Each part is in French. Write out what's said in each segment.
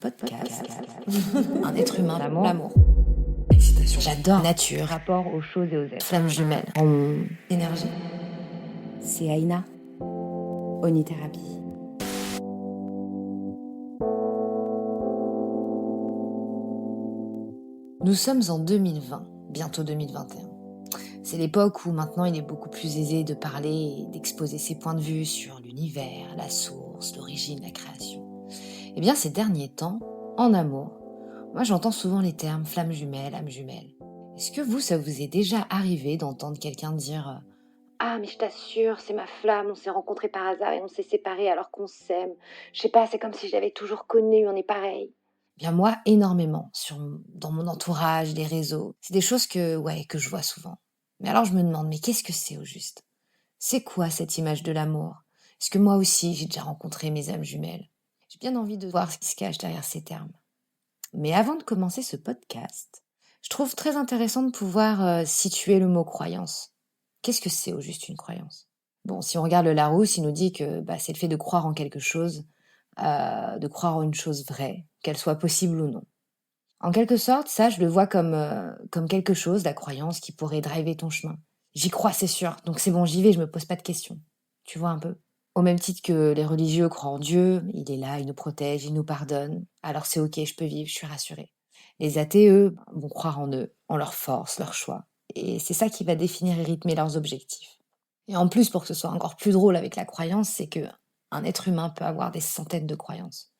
Podcast. Un être humain, l'amour. Excitation. J'adore nature, rapport aux choses et aux êtres. Flamme jumelle, énergie. C'est Aïna, Onithérapie. Nous sommes en 2020, bientôt 2021. C'est l'époque où maintenant il est beaucoup plus aisé de parler et d'exposer ses points de vue sur l'univers, la source, l'origine, la création. Eh bien, ces derniers temps, en amour, moi j'entends souvent les termes flamme jumelle, âme jumelle. Est-ce que vous, ça vous est déjà arrivé d'entendre quelqu'un dire Ah, mais je t'assure, c'est ma flamme, on s'est rencontrés par hasard et on s'est séparés alors qu'on s'aime. Je sais pas, c'est comme si je l'avais toujours connu, on est pareil. Bien moi, énormément, dans mon entourage, les réseaux. C'est des choses que je vois souvent. Mais alors je me demande, mais qu'est-ce que c'est au juste? C'est quoi cette image de l'amour? Est-ce que moi aussi, j'ai déjà rencontré mes âmes jumelles? J'ai bien envie de voir ce qui se cache derrière ces termes. Mais avant de commencer ce podcast, je trouve très intéressant de pouvoir situer le mot croyance. Qu'est-ce que c'est au juste une croyance? Bon, si on regarde le Larousse, il nous dit que c'est le fait de croire en quelque chose, de croire en une chose vraie, qu'elle soit possible ou non. En quelque sorte, ça, je le vois comme quelque chose, la croyance, qui pourrait driver ton chemin. J'y crois, c'est sûr, donc c'est bon, j'y vais, je me pose pas de questions. Tu vois un peu? Au même titre que les religieux croient en Dieu, il est là, il nous protège, il nous pardonne, alors c'est ok, je peux vivre, je suis rassurée. Les athées, eux, vont croire en eux, en leur force, leur choix. Et c'est ça qui va définir et rythmer leurs objectifs. Et en plus, pour que ce soit encore plus drôle avec la croyance, c'est que un être humain peut avoir des centaines de croyances.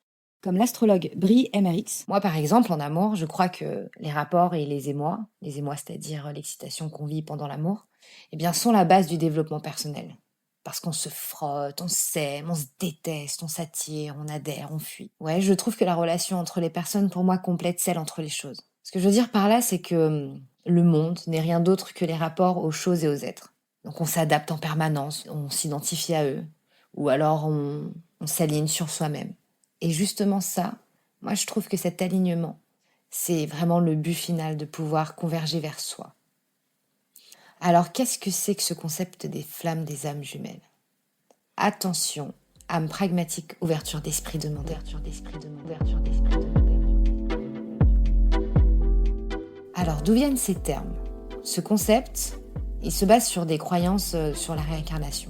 Comme l'astrologue Brie Emmerich, Moi, par exemple, en amour, je crois que les rapports et les émois, c'est-à-dire l'excitation qu'on vit pendant l'amour, eh bien, sont la base du développement personnel. Parce qu'on se frotte, on s'aime, on se déteste, on s'attire, on adhère, on fuit. Ouais, je trouve que la relation entre les personnes, pour moi, complète celle entre les choses. Ce que je veux dire par là, c'est que le monde n'est rien d'autre que les rapports aux choses et aux êtres. Donc on s'adapte en permanence, on s'identifie à eux, ou alors on s'aligne sur soi-même. Et justement ça, moi je trouve que cet alignement, c'est vraiment le but final de pouvoir converger vers soi. Alors qu'est-ce que c'est que ce concept des flammes des âmes jumelles? Attention, âme pragmatique, ouverture d'esprit demandée. Alors d'où viennent ces termes? Ce concept, il se base sur des croyances sur la réincarnation,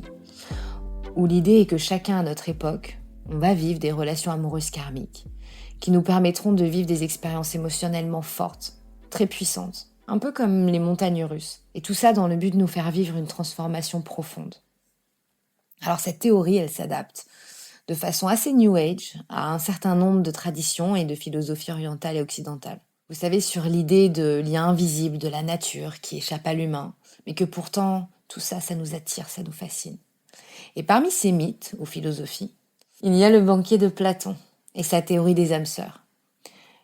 où l'idée est que chacun à notre époque, on va vivre des relations amoureuses karmiques, qui nous permettront de vivre des expériences émotionnellement fortes, très puissantes, un peu comme les montagnes russes, et tout ça dans le but de nous faire vivre une transformation profonde. Alors cette théorie, elle s'adapte de façon assez New Age à un certain nombre de traditions et de philosophies orientales et occidentales. Vous savez, sur l'idée de lien invisible de la nature qui échappe à l'humain, mais que pourtant, tout ça, ça nous attire, ça nous fascine. Et parmi ces mythes ou philosophies, il y a le banquet de Platon et sa théorie des âmes sœurs.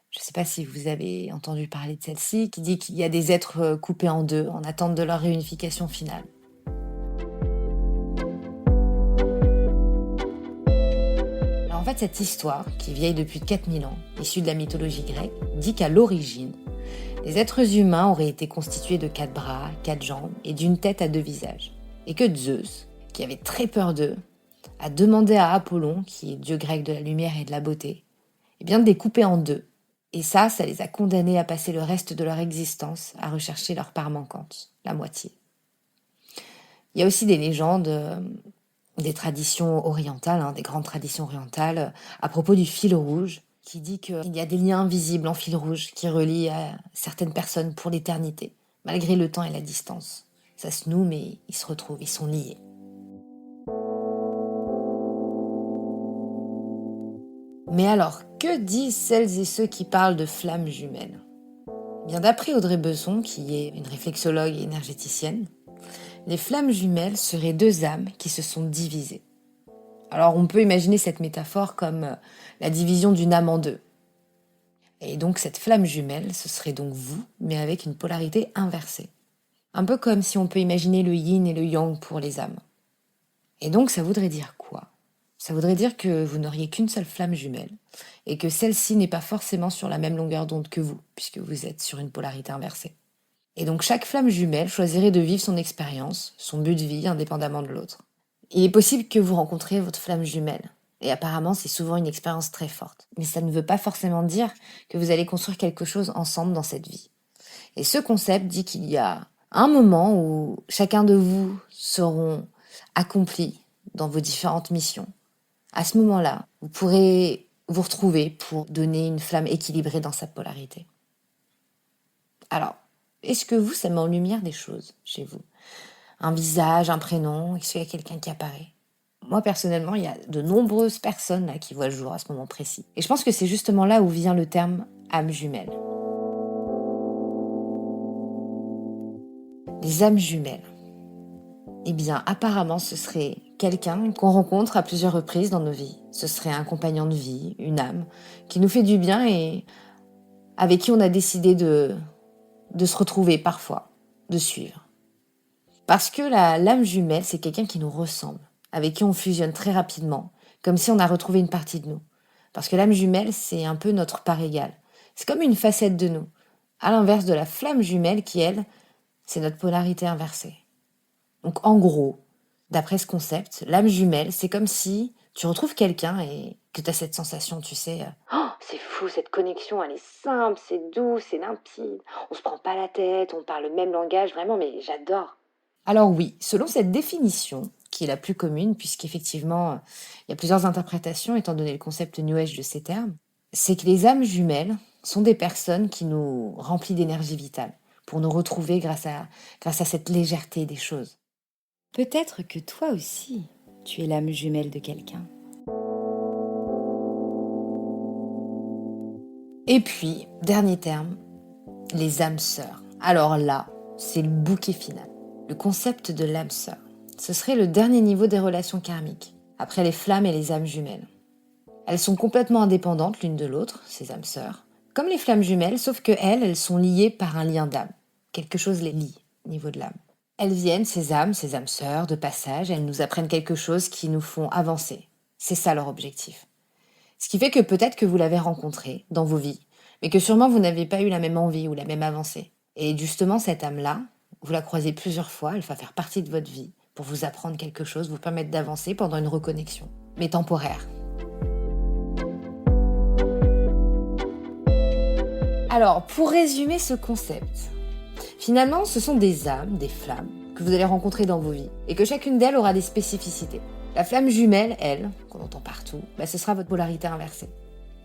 Je ne sais pas si vous avez entendu parler de celle-ci, qui dit qu'il y a des êtres coupés en deux en attente de leur réunification finale. Alors en fait, cette histoire, qui est vieille depuis 4000 ans, issue de la mythologie grecque, dit qu'à l'origine, les êtres humains auraient été constitués de 4 bras, 4 jambes et d'une tête à 2 visages. Et que Zeus, qui avait très peur d'eux, a demandé à Apollon, qui est dieu grec de la lumière et de la beauté, de les couper en deux. Et ça les a condamnés à passer le reste de leur existence à rechercher leur part manquante, la moitié. Il y a aussi des légendes, des traditions orientales, des grandes traditions orientales, à propos du fil rouge, qui dit qu'il y a des liens invisibles en fil rouge qui relient à certaines personnes pour l'éternité, malgré le temps et la distance. Ça se noue, mais ils se retrouvent, ils sont liés. Mais alors, que disent celles et ceux qui parlent de flammes jumelles? Bien, d'après Audrey Besson, qui est une réflexologue et énergéticienne, les flammes jumelles seraient 2 âmes qui se sont divisées. Alors on peut imaginer cette métaphore comme la division d'une âme en deux. Et donc cette flamme jumelle, ce serait donc vous, mais avec une polarité inversée. Un peu comme si on peut imaginer le yin et le yang pour les âmes. Et donc ça voudrait dire quoi? Ça voudrait dire que vous n'auriez qu'une seule flamme jumelle, et que celle-ci n'est pas forcément sur la même longueur d'onde que vous, puisque vous êtes sur une polarité inversée. Et donc chaque flamme jumelle choisirait de vivre son expérience, son but de vie, indépendamment de l'autre. Il est possible que vous rencontriez votre flamme jumelle, Et apparemment, c'est souvent une expérience très forte. Mais ça ne veut pas forcément dire que vous allez construire quelque chose ensemble dans cette vie. Et ce concept dit qu'il y a un moment où chacun de vous seront accomplis dans vos différentes missions. À ce moment-là, vous pourrez vous retrouver pour donner une flamme équilibrée dans sa polarité. Alors, est-ce que vous, ça met en lumière des choses chez vous? Un visage, un prénom, est-ce qu'il y a quelqu'un qui apparaît? Moi, personnellement, il y a de nombreuses personnes là, qui voient le jour à ce moment précis. Et je pense que c'est justement là où vient le terme âme jumelle. Les âmes jumelles. Eh bien, apparemment, ce serait quelqu'un qu'on rencontre à plusieurs reprises dans nos vies. Ce serait un compagnon de vie, une âme, qui nous fait du bien et avec qui on a décidé de se retrouver parfois, de suivre. Parce que l'âme jumelle, c'est quelqu'un qui nous ressemble, avec qui on fusionne très rapidement, comme si on a retrouvé une partie de nous. Parce que l'âme jumelle, c'est un peu notre part égale. C'est comme une facette de nous, à l'inverse de la flamme jumelle qui, elle, c'est notre polarité inversée. Donc en gros, d'après ce concept, l'âme jumelle, c'est comme si tu retrouves quelqu'un et que tu as cette sensation, tu sais... Oh, c'est fou, cette connexion, elle est simple, c'est doux, c'est limpide. On se prend pas la tête, on parle le même langage, vraiment, mais j'adore. Alors oui, selon cette définition, qui est la plus commune, puisqu'effectivement, il y a plusieurs interprétations, étant donné le concept New Age de ces termes, c'est que les âmes jumelles sont des personnes qui nous remplissent d'énergie vitale, pour nous retrouver grâce à cette légèreté des choses. Peut-être que toi aussi, tu es l'âme jumelle de quelqu'un. Et puis, dernier terme, les âmes sœurs. Alors là, c'est le bouquet final. Le concept de l'âme sœur. Ce serait le dernier niveau des relations karmiques, après les flammes et les âmes jumelles. Elles sont complètement indépendantes l'une de l'autre, ces âmes sœurs, comme les flammes jumelles, sauf que elles sont liées par un lien d'âme. Quelque chose les lie au niveau de l'âme. Elles viennent, ces âmes sœurs, de passage, elles nous apprennent quelque chose qui nous font avancer. C'est ça leur objectif. Ce qui fait que peut-être que vous l'avez rencontré dans vos vies, mais que sûrement vous n'avez pas eu la même envie ou la même avancée. Et justement, cette âme-là, vous la croisez plusieurs fois, elle va faire partie de votre vie pour vous apprendre quelque chose, vous permettre d'avancer pendant une reconnexion, mais temporaire. Alors, pour résumer ce concept, finalement, ce sont des âmes, des flammes, que vous allez rencontrer dans vos vies, et que chacune d'elles aura des spécificités. La flamme jumelle, elle, qu'on entend partout, ce sera votre polarité inversée.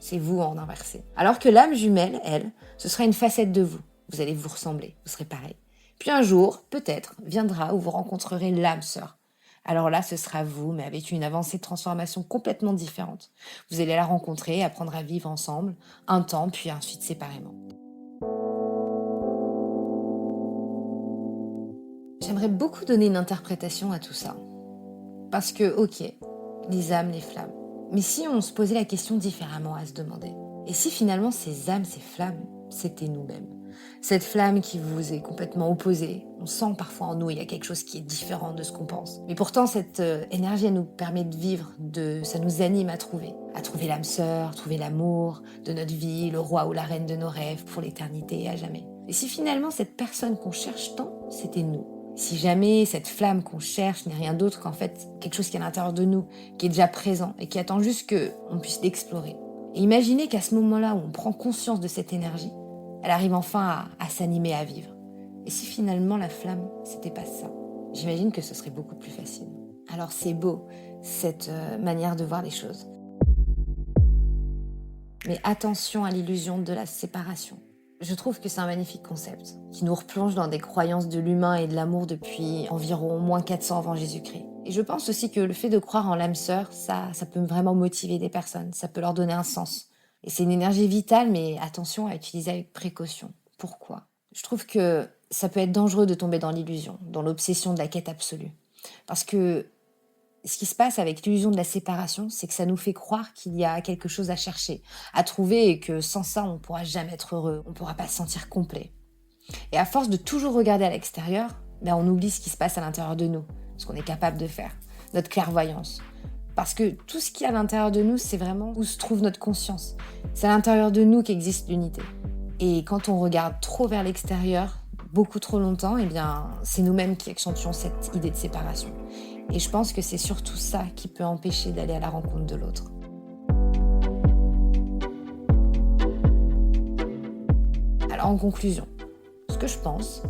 C'est vous en inversé. Alors que l'âme jumelle, elle, ce sera une facette de vous. Vous allez vous ressembler, vous serez pareil. Puis un jour, peut-être, viendra où vous rencontrerez l'âme sœur. Alors là, ce sera vous, mais avec une avancée de transformation complètement différente. Vous allez la rencontrer, apprendre à vivre ensemble, un temps, puis ensuite séparément. J'aimerais beaucoup donner une interprétation à tout ça. Parce que, ok, les âmes, les flammes. Mais si on se posait la question différemment à se demander, et si finalement ces âmes, ces flammes, c'était nous-mêmes? Cette flamme qui vous est complètement opposée, on sent parfois en nous, il y a quelque chose qui est différent de ce qu'on pense. Mais pourtant, cette énergie, elle nous permet de vivre, ça nous anime à trouver l'âme sœur, trouver l'amour de notre vie, le roi ou la reine de nos rêves pour l'éternité et à jamais. Et si finalement cette personne qu'on cherche tant, c'était nous? Si jamais cette flamme qu'on cherche n'est rien d'autre qu'en fait quelque chose qui est à l'intérieur de nous, qui est déjà présent et qui attend juste qu'on puisse l'explorer. Et imaginez qu'à ce moment-là où on prend conscience de cette énergie, elle arrive enfin à s'animer, à vivre. Et si finalement la flamme, c'était pas ça, j'imagine que ce serait beaucoup plus facile. Alors c'est beau, cette manière de voir les choses. Mais attention à l'illusion de la séparation. Je trouve que c'est un magnifique concept, qui nous replonge dans des croyances de l'humain et de l'amour depuis environ moins 400 avant Jésus-Christ. Et je pense aussi que le fait de croire en l'âme sœur, ça peut vraiment motiver des personnes, ça peut leur donner un sens. Et c'est une énergie vitale, mais attention à utiliser avec précaution. Pourquoi ? Je trouve que ça peut être dangereux de tomber dans l'illusion, dans l'obsession de la quête absolue. Parce que ce qui se passe avec l'illusion de la séparation, c'est que ça nous fait croire qu'il y a quelque chose à chercher, à trouver, et que sans ça, on ne pourra jamais être heureux, on ne pourra pas se sentir complet. Et à force de toujours regarder à l'extérieur, on oublie ce qui se passe à l'intérieur de nous, ce qu'on est capable de faire, notre clairvoyance. Parce que tout ce qui est à l'intérieur de nous, c'est vraiment où se trouve notre conscience. C'est à l'intérieur de nous qu'existe l'unité. Et quand on regarde trop vers l'extérieur, beaucoup trop longtemps, c'est nous-mêmes qui accentuons cette idée de séparation. Et je pense que c'est surtout ça qui peut empêcher d'aller à la rencontre de l'autre. Alors en conclusion, ce que je pense,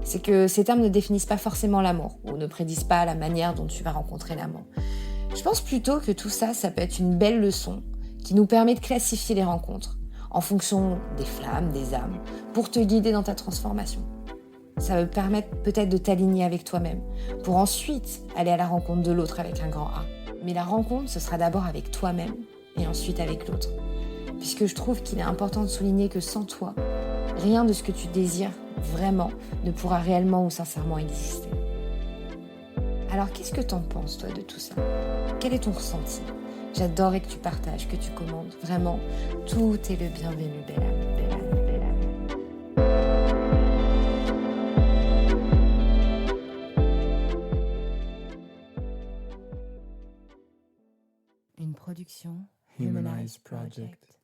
c'est que ces termes ne définissent pas forcément l'amour ou ne prédisent pas la manière dont tu vas rencontrer l'amour. Je pense plutôt que tout ça, ça peut être une belle leçon qui nous permet de classifier les rencontres en fonction des flammes, des âmes, pour te guider dans ta transformation. Ça va te permettre peut-être de t'aligner avec toi-même, pour ensuite aller à la rencontre de l'autre avec un grand A. Mais la rencontre, ce sera d'abord avec toi-même et ensuite avec l'autre. Puisque je trouve qu'il est important de souligner que sans toi, rien de ce que tu désires vraiment ne pourra réellement ou sincèrement exister. Alors qu'est-ce que t'en penses toi de tout ça? Quel est ton ressenti? J'adorerais que tu partages, que tu commandes. Vraiment, tout est le bienvenu, belle âme, belle âme, belle âme. Une production Humanize Project.